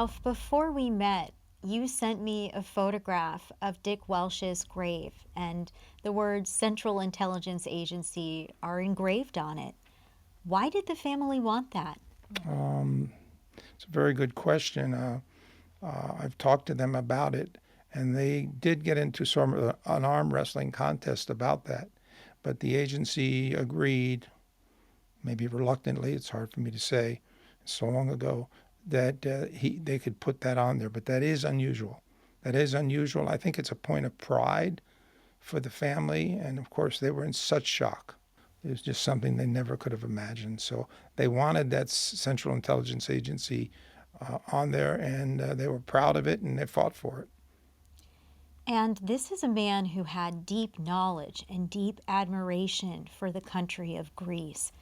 Ralph, before we met, you sent me a photograph of Dick Welch's grave, and the words Central Intelligence Agency are engraved on it. Why did the family want that? It's a very good question. I've talked to them about it, and they did get into sort of an arm wrestling contest about that. But the agency agreed, maybe reluctantly, it's hard for me to say, so long ago, that they could put that on there. But that is unusual. That is unusual. I think it's a point of pride for the family, and of course, they were in such shock. It was just something they never could have imagined. So they wanted that Central Intelligence Agency on there, and they were proud of it, and they fought for it. And this is a man who had deep knowledge and deep admiration for the country of Greece.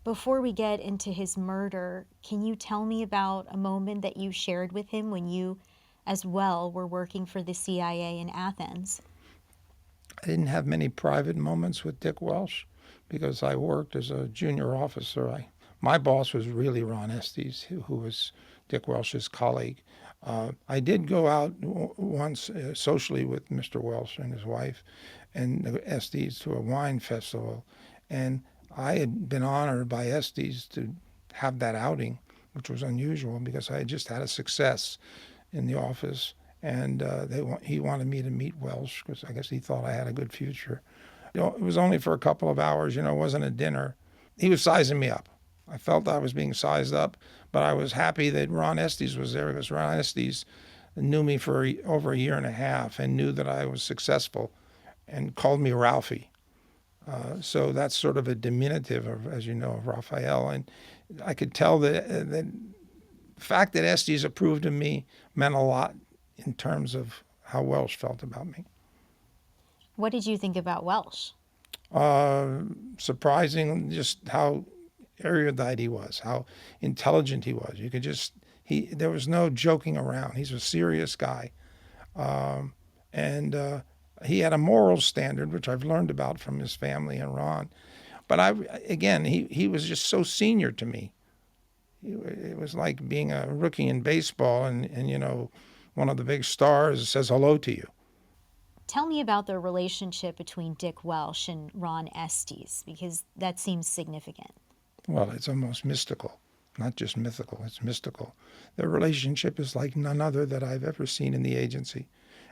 Before we get into his murder, can you tell me about a moment that you shared with him when you, as well, were working for the CIA in Athens? I didn't have many private moments with Dick Welch because I worked as a junior officer. My boss was really Ron Estes, who was Dick Welch's colleague. I did go out once socially with Mr. Welch and his wife and Estes to a wine festival, and I had been honored by Estes to have that outing, which was unusual because I had just had a success in the office, and he wanted me to meet Welch because I guess he thought I had a good future. It was only for a couple of hours, it wasn't a dinner. He was sizing me up. I felt I was being sized up, but I was happy that Ron Estes was there because Ron Estes knew me for over a year and a half and knew that I was successful and called me Ralphie. So that's sort of a diminutive of, as you know, of Raphael. And I could tell that the fact that Estes approved of me meant a lot in terms of how Welch felt about me. What did you think about Welch? Surprising just how erudite he was, how intelligent he was. You could just there was no joking around. He's a serious guy, and he had a moral standard which I've learned about from his family and Ron. But he was just so senior to me. It was like being a rookie in baseball, and one of the big stars says hello to you. Tell me about the relationship between Dick Welch and Ron Estes, because that seems significant. Well, it's almost mystical, not just mythical, it's mystical. Their relationship is like none other that I've ever seen in the agency.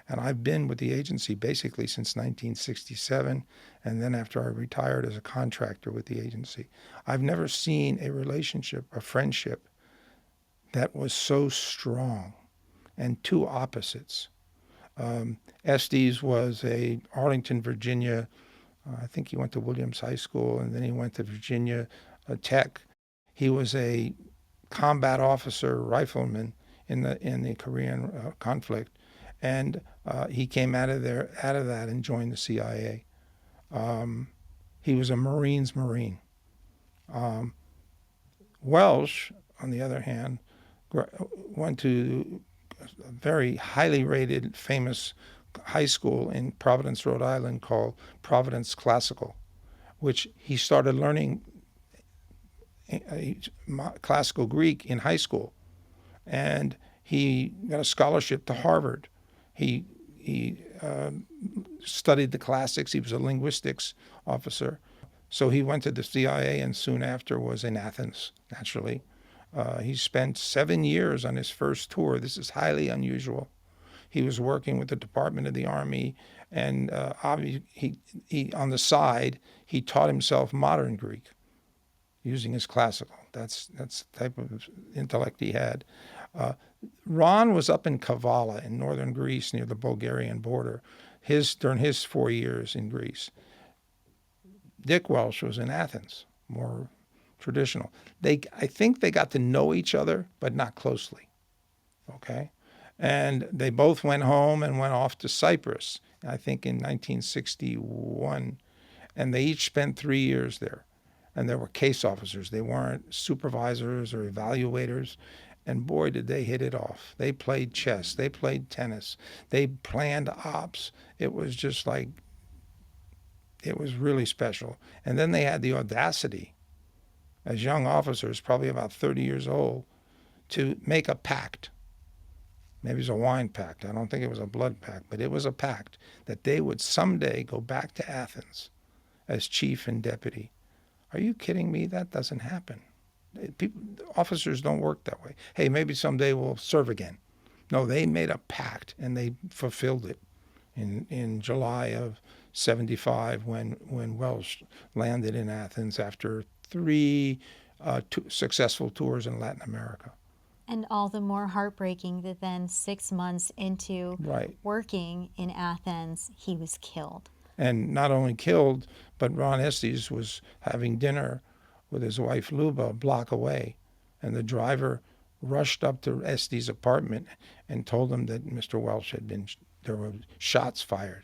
And I've been with the agency basically since 1967, and then after I retired as a contractor with the agency. I've never seen a relationship, a friendship, that was so strong and two opposites. Estes was a Arlington, Virginia. I think he went to Williams High School, and then he went to Virginia Tech. He was a combat officer, rifleman in the Korean conflict, and he came out of that, and joined the CIA. He was a Marines Marine. Welch, on the other hand, went to a very highly rated, famous high school in Providence, Rhode Island called Providence Classical, which he started learning classical Greek in high school. And he got a scholarship to Harvard. He studied the classics. He was a linguistics officer. So he went to the CIA and soon after was in Athens, naturally. He spent 7 years on his first tour. This is highly unusual. He was working with the Department of the Army, and he on the side, he taught himself modern Greek using his classical. That's the type of intellect he had. Ron was up in Kavala in northern Greece near the Bulgarian border during his 4 years in Greece. Dick Welch was in Athens, more traditional. I think they got to know each other, but not closely. Okay? And they both went home and went off to Cyprus, I think in 1961. And they each spent 3 years there. And there were case officers. They weren't supervisors or evaluators. And boy, did they hit it off. They played chess. They played tennis. They planned ops. It was just like, it was really special. And then they had the audacity, as young officers, probably about 30 years old, to make a pact. Maybe it was a wine pact. I don't think it was a blood pact, but it was a pact that they would someday go back to Athens as chief and deputy. Are you kidding me? That doesn't happen. People, officers don't work that way. Hey, maybe someday we'll serve again. No, they made a pact and they fulfilled it in July of 75 when Welch landed in Athens after three successful tours in Latin America. And all the more heartbreaking that then 6 months into Right. working in Athens, he was killed. And not only killed, but Ron Estes was having dinner with his wife Luba a block away, and the driver rushed up to Estes' apartment and told him that Mr. Welch had been, there were shots fired,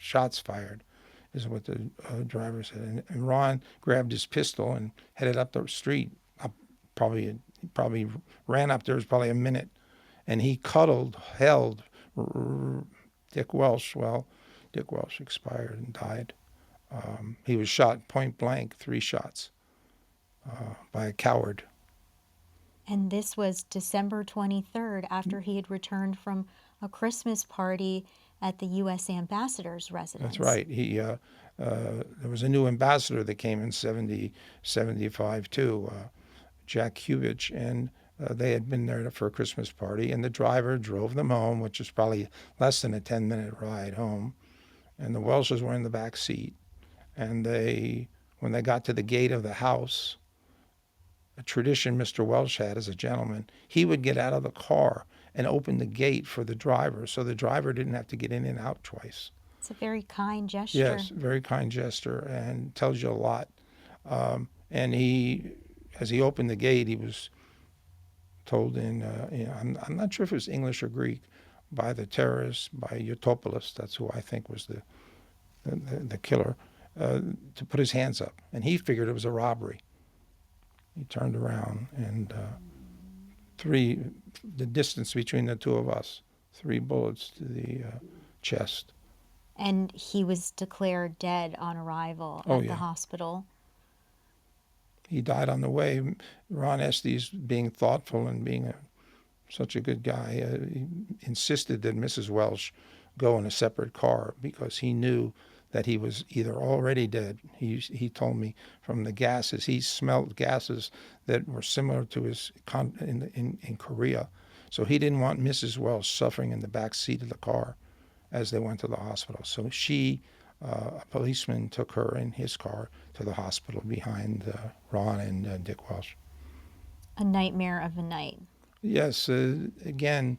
is what the driver said. And Ron grabbed his pistol and headed up the street. Probably ran up there. It was probably a minute, and he held Dick Welch. Well, Dick Welch expired and died. He was shot point blank, 3 shots, by a coward. And this was December 23rd, after he had returned from a Christmas party at the U.S. ambassador's residence. That's right. There was a new ambassador that came in 75 too, Jack Hubich, and they had been there for a Christmas party, and the driver drove them home, which was probably less than a 10-minute ride home, and the Welshes were in the back seat. And when they got to the gate of the house, a tradition Mr. Welch had as a gentleman, he would get out of the car and open the gate for the driver, so the driver didn't have to get in and out twice. It's a very kind gesture. Yes, very kind gesture, and tells you a lot. And as he opened the gate, he was told I'm not sure if it was English or Greek, by the terrorists, by Eutopoulos, that's who I think was the killer, to put his hands up. And he figured it was a robbery. He turned around, and the distance between the two of us, 3 bullets to the chest. And he was declared dead on arrival at the hospital. He died on the way. Ron Estes, being thoughtful and being such a good guy, he insisted that Mrs. Welch go in a separate car because he knew that he was either already dead. He told me from the gases, he smelled gases that were similar to his in Korea. So he didn't want Mrs. Welch suffering in the back seat of the car as they went to the hospital. So a policeman took her in his car to the hospital behind Ron and Dick Welch. A nightmare of a night. Yes, again,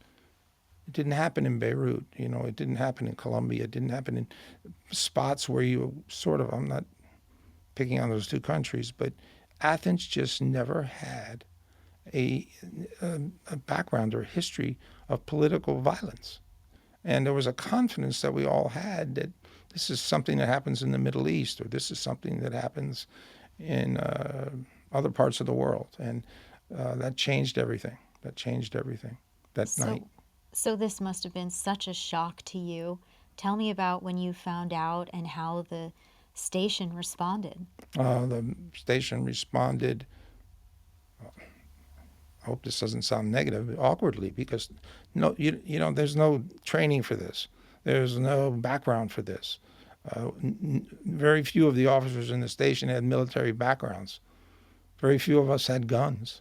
it didn't happen in Beirut. It didn't happen in Colombia. It didn't happen in spots where I'm not picking on those 2 countries, but Athens just never had a background or history of political violence. And there was a confidence that we all had that this is something that happens in the Middle East, or this is something that happens in other parts of the world. And that changed everything. That night. So this must have been such a shock to you. Tell me about when you found out and how the station responded. The station responded, I hope this doesn't sound negative, awkwardly, because there's no training for this. There's no background for this. Very few of the officers in the station had military backgrounds. Very few of us had guns.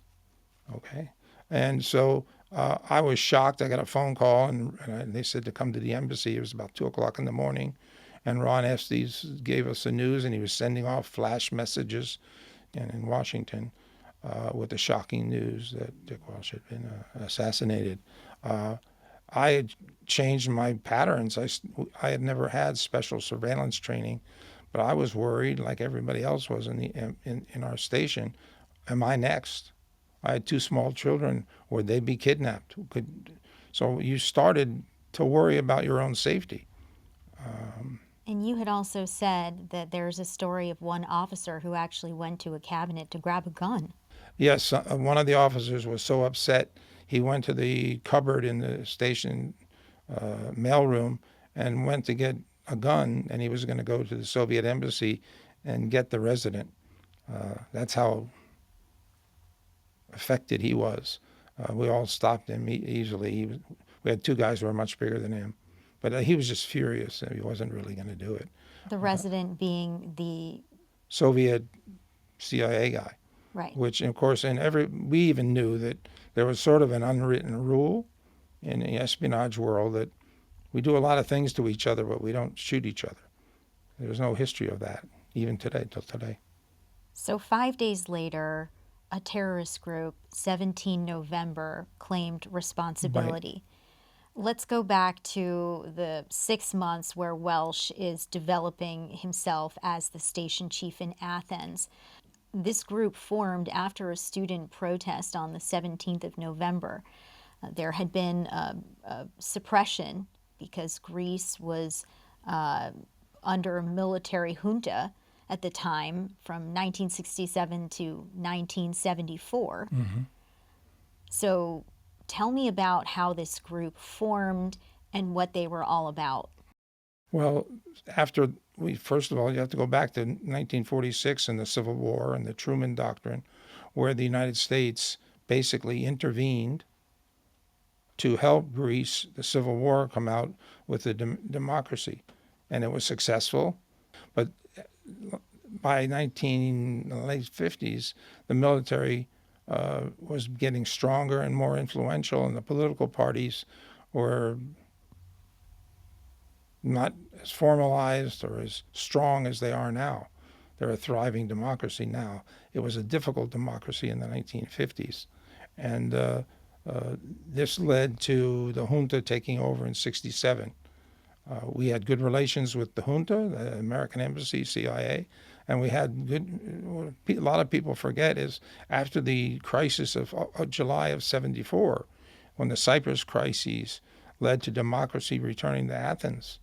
Okay, and so I was shocked. I got a phone call, and they said to come to the embassy. It was about 2:00 in the morning, and Ron Estes gave us the news, and he was sending off flash messages in Washington with the shocking news that Dick Welch had been assassinated. I had changed my patterns. I had never had special surveillance training, but I was worried, like everybody else was in our station. Am I next? I had 2 small children. Would they be kidnapped? So you started to worry about your own safety. And you had also said that there's a story of one officer who actually went to a cabinet to grab a gun. Yes, one of the officers was so upset, he went to the cupboard in the station mailroom and went to get a gun, and he was going to go to the Soviet embassy and get the resident. That's how affected he was. We all stopped him easily. We had two guys who were much bigger than him. But he was just furious that he wasn't really going to do it. The resident being the, Soviet CIA guy, right. which, of course, we even knew that there was sort of an unwritten rule in the espionage world that we do a lot of things to each other, but we don't shoot each other. There's no history of that, even today, till today. So 5 days later, a terrorist group, 17 November, claimed responsibility. Let's go back to the 6 months where Welch is developing himself as the station chief in Athens. This group formed after a student protest on the 17th of November. There had been a suppression because Greece was under a military junta at the time from 1967 to 1974. So tell me about how this group formed and what they were all about. Well, first of all, you have to go back to 1946 and the Civil War and the Truman Doctrine, where the United States basically intervened to help Greece, the Civil War, come out with a democracy. And it was successful. But by the late 50s, the military was getting stronger and more influential, and the political parties were not as formalized or as strong as they are now. They're a thriving democracy now. It was a difficult democracy in the 1950s. And this led to the junta taking over in 67. We had good relations with the junta, the American Embassy, CIA, and we had what a lot of people forget is after the crisis of July of 74, when the Cyprus crises led to democracy returning to Athens.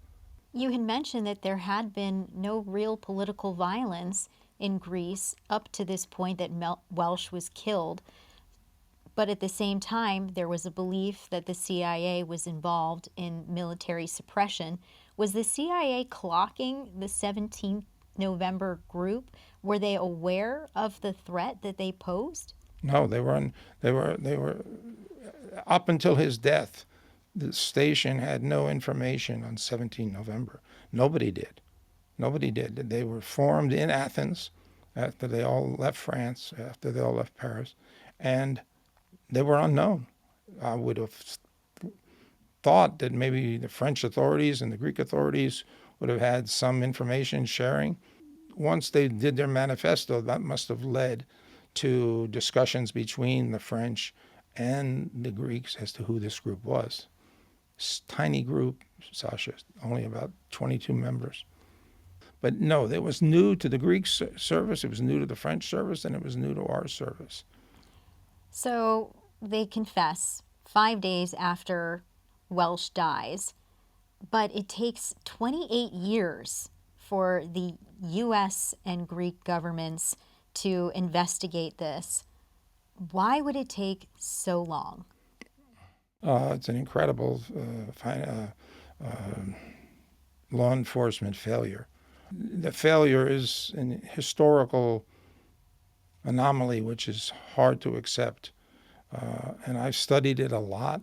You had mentioned that there had been no real political violence in Greece up to this point that Welch was killed. But at the same time, there was a belief that the CIA was involved in military suppression. Was the CIA clocking the 17th November group? Were they aware of the threat that they posed? No, they were up until his death. The station had no information on 17 November. Nobody did. Nobody did. They were formed in Athens after they all left France, after they all left Paris, and they were unknown. I would have thought that maybe the French authorities and the Greek authorities would have had some information sharing. Once they did their manifesto, that must have led to discussions between the French and the Greeks as to who this group was. Tiny group, Sasha, only about 22 members. But no, it was new to the Greek service, it was new to the French service, and it was new to our service. So they confess 5 days after Welch dies, but it takes 28 years for the U.S. and Greek governments to investigate this. Why would it take so long? It's an incredible law enforcement failure. The failure is an historical anomaly which is hard to accept. And I've studied it a lot.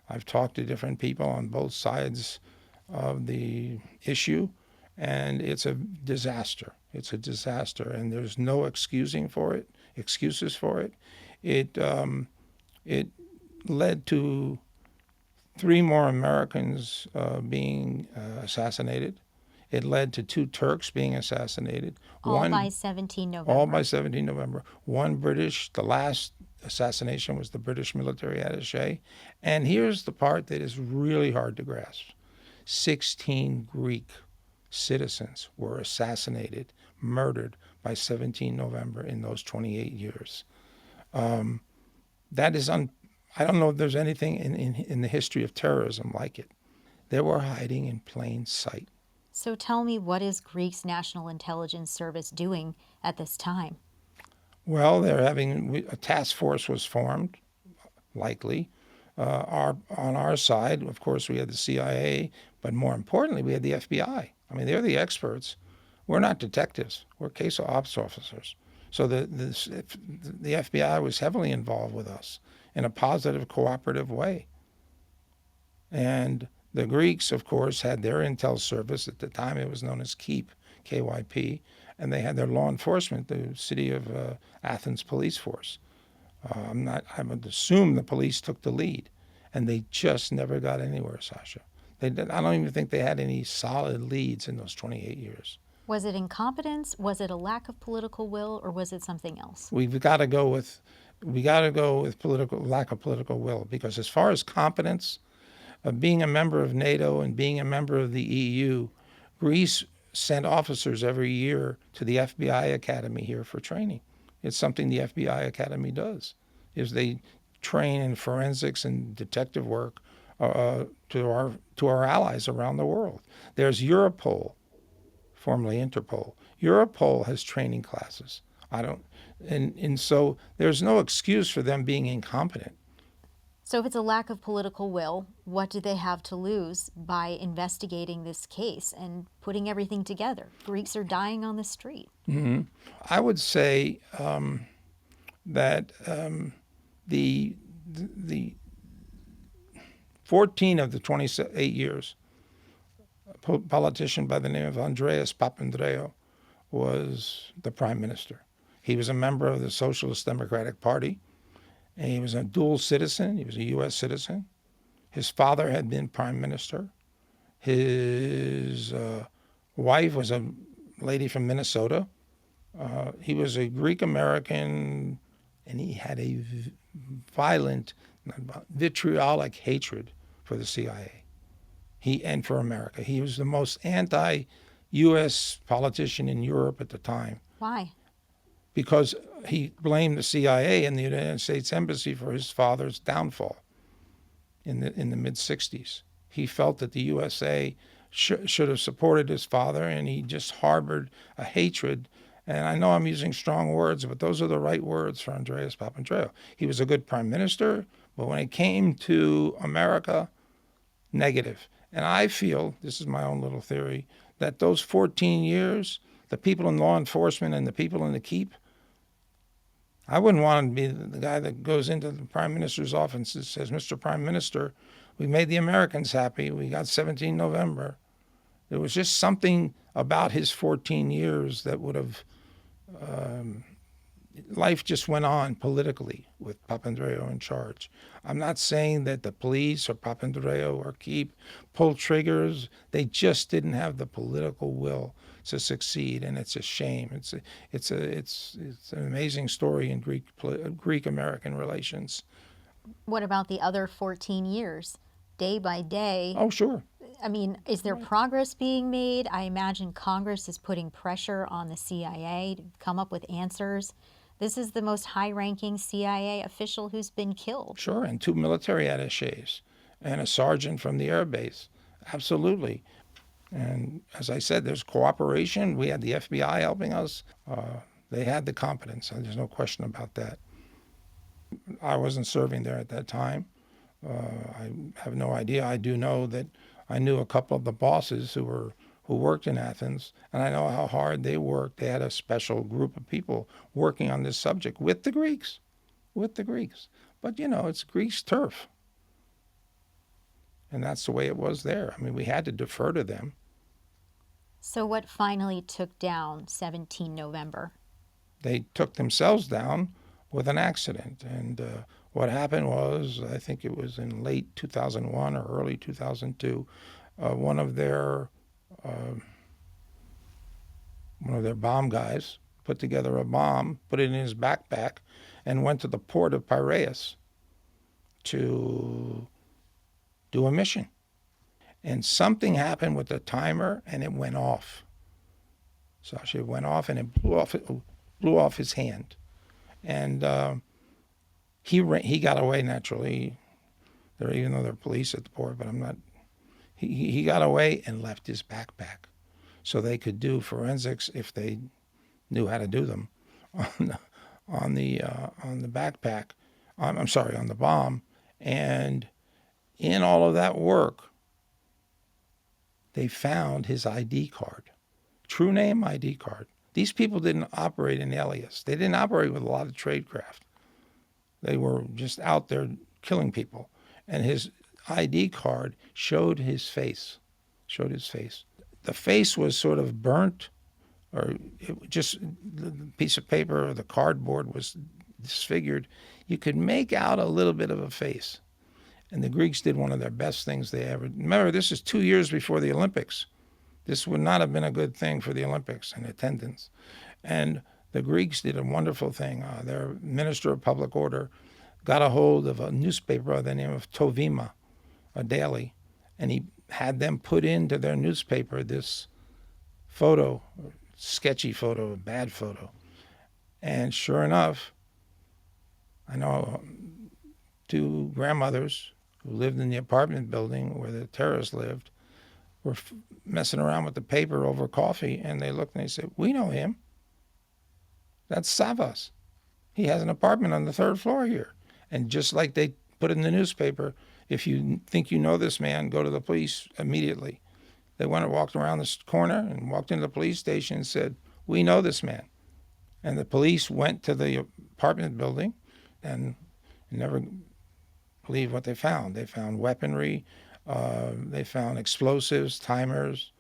I've talked to different people on both sides of the issue, and it's a disaster. It's a disaster, and there's no excuses for it. It led to 3 more Americans being assassinated. It led to 2 Turks being assassinated. All by 17 November. All by 17 November. 1 British, the last assassination was the British military attaché. And here's the part that is really hard to grasp. 16 Greek citizens were assassinated, murdered by 17 November in those 28 years. That is I don't know if there's anything in the history of terrorism like it. They were hiding in plain sight. So tell me, what is Greece's National Intelligence Service doing at this time? Well, they're having a task force was formed, likely. On our side, of course, we had the CIA, but more importantly, we had the FBI. I mean, they're the experts. We're not detectives. We're case ops officers. So the FBI was heavily involved with us in a positive, cooperative way. And the Greeks, of course, had their intel service. At the time, it was known as KEEP, KYP, and they had their law enforcement, the city of Athens police force. I would assume the police took the lead, and they just never got anywhere, Sasha. I don't even think they had any solid leads in those 28 years. Was it incompetence? Was it a lack of political will, or was it something else? We got to go with lack of political will, because as far as competence, of being a member of NATO and being a member of the EU, Greece sent officers every year to the FBI Academy here for training. It's something the FBI Academy does, is they train in forensics and detective work to our allies around the world. There's Europol, formerly Interpol. Europol has training classes. And so there's no excuse for them being incompetent. So if it's a lack of political will, what do they have to lose by investigating this case and putting everything together? Greeks are dying on the street. Mm-hmm. I would say that the 14 of the 28 years, a politician by the name of Andreas Papandreou was the prime minister. He was a member of the Socialist Democratic Party, and he was a dual citizen. He was a U.S. citizen. His father had been prime minister. His wife was a lady from Minnesota. He was a Greek American, and he had a violent, vitriolic hatred for the CIA. And for America. He was the most anti-U.S. politician in Europe at the time. Why? Because he blamed the CIA and the United States Embassy for his father's downfall in the mid-'60s. He felt that the USA should have supported his father, and he just harbored a hatred. And I know I'm using strong words, but those are the right words for Andreas Papandreou. He was a good prime minister, but when it came to America, negative. And I feel, this is my own little theory, that those 14 years, the people in law enforcement and the people in the keep, I wouldn't want to be the guy that goes into the prime minister's office and says, Mr. Prime Minister, we made the Americans happy. We got 17 November. There was just something about his 14 years that would have, life just went on politically with Papandreou in charge. I'm not saying that the police or Papandreou or Keep pulled triggers. They just didn't have the political will to succeed, and it's a shame. It's an amazing story in Greek American relations. What about the other 14 years? Day by day. Oh, sure. I mean, is there progress being made? I imagine Congress is putting pressure on the CIA to come up with answers. This is the most high-ranking CIA official who's been killed. Sure, and 2 military attaches and a sergeant from the air base. Absolutely. And as I said, there's cooperation. We had the FBI helping us. They had the competence. There's no question about that. I wasn't serving there at that time. I have no idea. I do know that I knew a couple of the bosses who worked in Athens, and I know how hard they worked. They had a special group of people working on this subject with the Greeks. But, it's Greece turf. And that's the way it was there. I mean, we had to defer to them. So what finally took down 17 November? They took themselves down with an accident. And what happened was, I think it was in late 2001 or early 2002, one of their bomb guys put together a bomb, put it in his backpack, and went to the port of Piraeus to do a mission. And something happened with the timer, and it went off. Sasha, it went off, and it blew off his hand. And he got away naturally. Even though there are police at the port, but I'm not. He got away and left his backpack, so they could do forensics if they knew how to do them on the backpack. I'm sorry, on the bomb. And in all of that work, they found his ID card, true name ID card. These people didn't operate in alias. They didn't operate with a lot of tradecraft. They were just out there killing people. And his ID card showed his face. Showed his face. The face was sort of burnt, or it just the piece of paper or the cardboard was disfigured. You could make out a little bit of a face. And the Greeks did one of their best things they ever. Remember, this is 2 years before the Olympics. This would not have been a good thing for the Olympics and attendance. And the Greeks did a wonderful thing. Their minister of public order got a hold of a newspaper by the name of Tovima, a daily, and he had them put into their newspaper this photo, sketchy photo, bad photo. And sure enough, I know two grandmothers who lived in the apartment building where the terrorists lived were messing around with the paper over coffee, and they looked and they said, "We know him. That's Savas. He has an apartment on the third floor here." And just like they put in the newspaper, if you think you know this man, go to the police immediately. They went and walked around this corner and walked into the police station and said, "We know this man." And the police went to the apartment building and never believe what they found. They found weaponry, they found explosives, timers,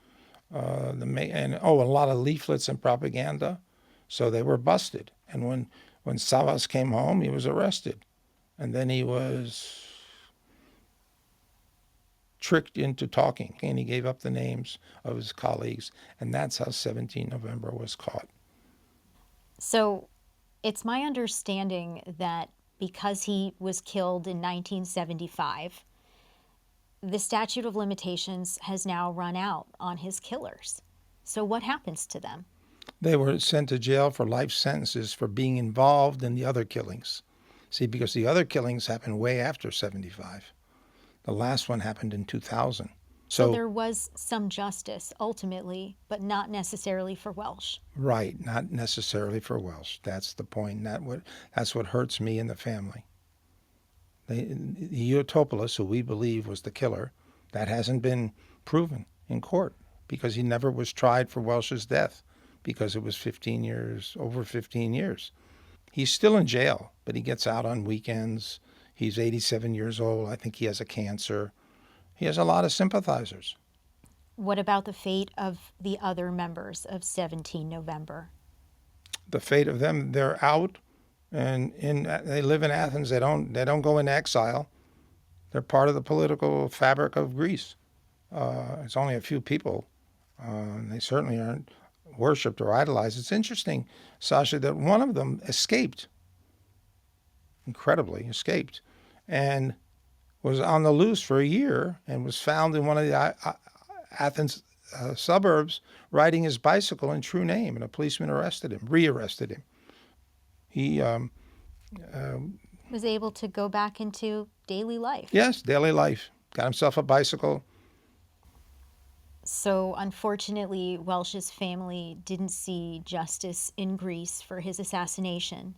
a lot of leaflets and propaganda. So they were busted. And when Savas came home, he was arrested. And then he was tricked into talking, and he gave up the names of his colleagues. And that's how 17 November was caught. So it's my understanding that because he was killed in 1975, the statute of limitations has now run out on his killers. So what happens to them? They were sent to jail for life sentences for being involved in the other killings. See, because the other killings happened way after 75. The last one happened in 2000. So there was some justice ultimately, but not necessarily for Welch. Right, not necessarily for Welch. That's the point. That's what hurts me and the family. The Eutopoulos, who we believe was the killer, that hasn't been proven in court because he never was tried for Welch's death because it was over 15 years. He's still in jail, but he gets out on weekends. He's 87 years old. I think he has a cancer. He has a lot of sympathizers. What about the fate of the other members of 17 November? The fate of them, they're out, and they live in Athens. They don't go into exile. They're part of the political fabric of Greece. It's only a few people. They certainly aren't worshipped or idolized. It's interesting, Sasha, that one of them escaped, incredibly escaped, and was on the loose for a year and was found in one of the Athens suburbs riding his bicycle in true name, and a policeman rearrested him. He was able to go back into daily life. Yes, daily life. Got himself a bicycle. So unfortunately, Welch's family didn't see justice in Greece for his assassination.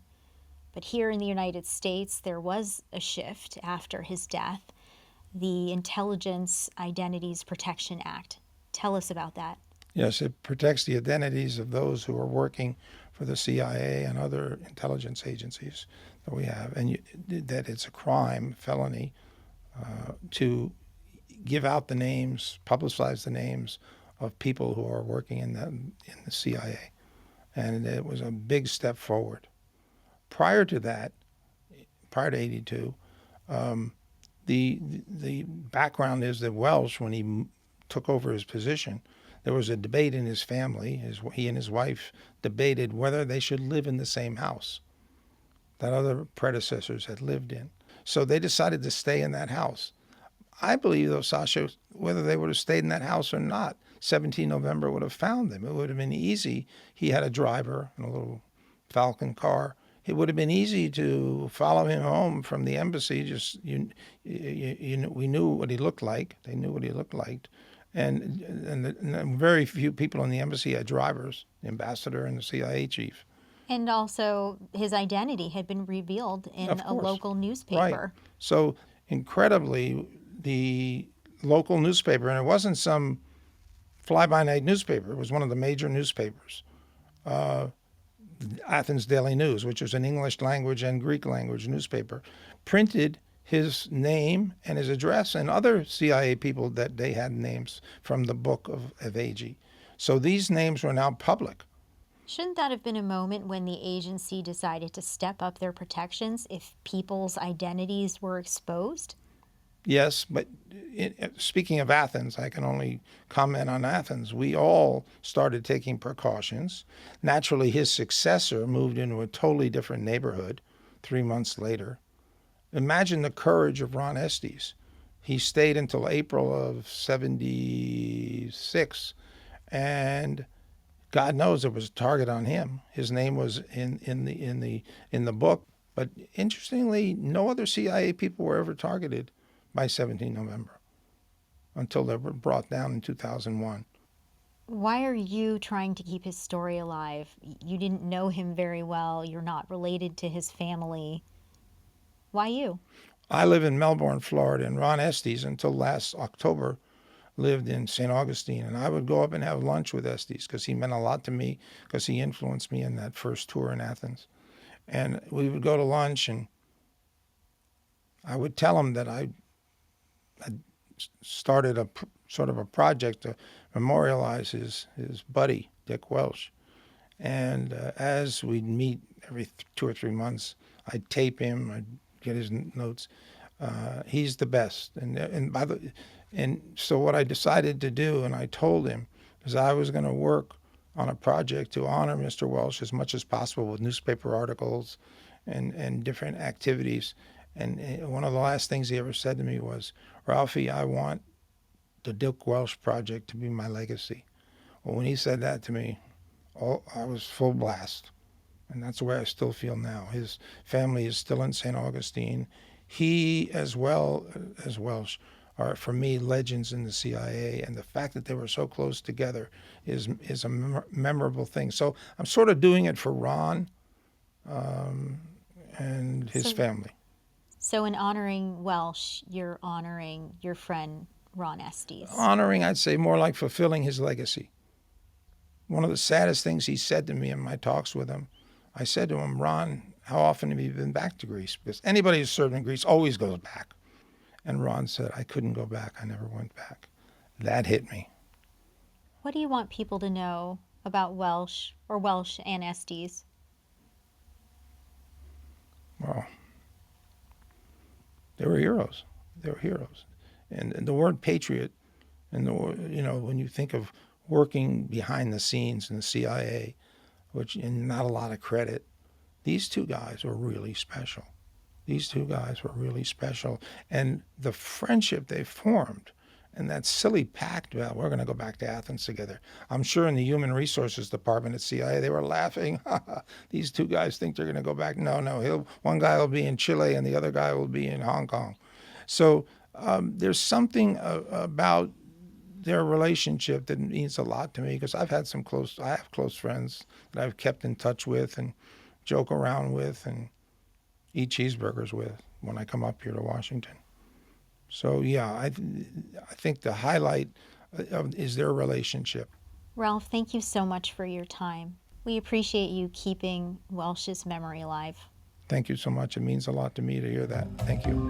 But here in the United States, there was a shift after his death, the Intelligence Identities Protection Act. Tell us about that. Yes, it protects the identities of those who are working for the CIA and other intelligence agencies that we have, and that it's a crime, felony, to give out the names, publicize the names of people who are working in the CIA. And it was a big step forward. Prior to that, prior to 82, the background is that Welch, when he took over his position, there was a debate in his family. He and his wife debated whether they should live in the same house that other predecessors had lived in. So they decided to stay in that house. I believe, though, Sasha, whether they would have stayed in that house or not, 17 November would have found them. It would have been easy. He had a driver and a little Falcon car. It would have been easy to follow him home from the embassy. We knew what he looked like. They knew what he looked like. And very few people in the embassy had drivers, the ambassador and the CIA chief. And also, his identity had been revealed in a local newspaper. Right. So, incredibly, the local newspaper, and it wasn't some fly-by-night newspaper, it was one of the major newspapers, Athens Daily News, which was an English language and Greek language newspaper, printed his name and his address, and other CIA people that they had names from the book of AG. So these names were now public. Shouldn't that have been a moment when the agency decided to step up their protections if people's identities were exposed? Yes, but speaking of Athens, I can only comment on Athens. We all started taking precautions. Naturally, his successor moved into a totally different neighborhood 3 months later. Imagine the courage of Ron Estes. He stayed until April of '76, and God knows there was a target on him. His name was in the book, but interestingly, no other CIA people were ever targeted by 17 November until they were brought down in 2001. Why are you trying to keep his story alive? You didn't know him very well. You're not related to his family. Why you? I live in Melbourne, Florida, and Ron Estes, until last October, lived in St. Augustine. And I would go up and have lunch with Estes because he meant a lot to me, because he influenced me in that first tour in Athens. And we would go to lunch, and I would tell him that I started a sort of a project to memorialize his buddy, Dick Welch. And as we'd meet every 2 or 3 months, I'd tape him, I'd get his notes. He's the best. And so what I decided to do, and I told him, is I was going to work on a project to honor Mr. Welch as much as possible with newspaper articles and different activities. And one of the last things he ever said to me was, "Ralphie, I want the Dick Welch project to be my legacy." Well, when he said that to me, I was full blast. And that's the way I still feel now. His family is still in St. Augustine. He, as well as Welch, are, for me, legends in the CIA. And the fact that they were so close together is a memorable thing. So I'm sort of doing it for Ron and his family. So in honoring Welsh, you're honoring your friend Ron Estes. Honoring, I'd say, more like fulfilling his legacy. One of the saddest things he said to me in my talks with him, I said to him, "Ron, how often have you been back to Greece?" Because anybody who's served in Greece always goes back. And Ron said, "I couldn't go back. I never went back." That hit me. What do you want people to know about Welsh and Estes? Well, they were heroes. They were heroes. And the word patriot, and when you think of working behind the scenes in the CIA, which, and not a lot of credit, these two guys were really special. These two guys were really special. And the friendship they formed, and that silly pact about we're going to go back to Athens together. I'm sure in the Human Resources Department at CIA, they were laughing. These two guys think they're going to go back. No, one guy will be in Chile and the other guy will be in Hong Kong. So there's something about their relationship that means a lot to me, because I have close friends that I've kept in touch with and joke around with and eat cheeseburgers with when I come up here to Washington. So yeah, I think the highlight is their relationship. Ralph, thank you so much for your time. We appreciate you keeping Welsh's memory alive. Thank you so much. It means a lot to me to hear that. Thank you.